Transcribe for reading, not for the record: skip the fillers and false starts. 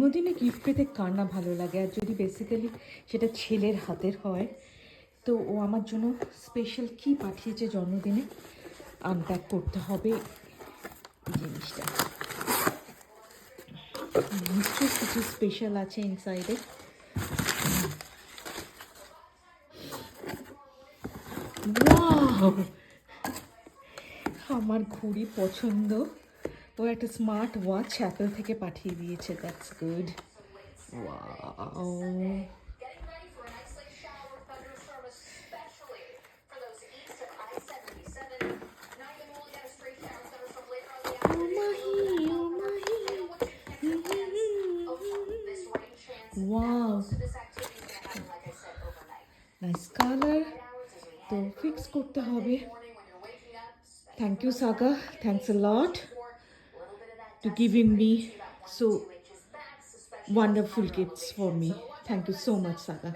জন্মদিনে গিফট পেতে কার না ভালো লাগে, আর যদি বেসিক্যালি সেটা ছেলের হাতের হয়। তো ও আমার জন্য স্পেশাল কি পাঠিয়েছে জন্মদিনে আনপ্যাক করতে হবে জিনিসটা। নিশ্চয়ই কিছু স্পেশাল আছে ইনসাইডে। ওয়াও, আমার ঘড়ি পছন্দ। ও একটা স্মার্ট ওয়াচ অ্যাপেল থেকে পাঠিয়ে দিয়েছে, that's good. Wow, wow, nice colour. তো ফিক্স করতে হবে। থ্যাংক ইউ সাগা, thanks a lot to giving me so wonderful gifts for me. Thank you so much, Saga.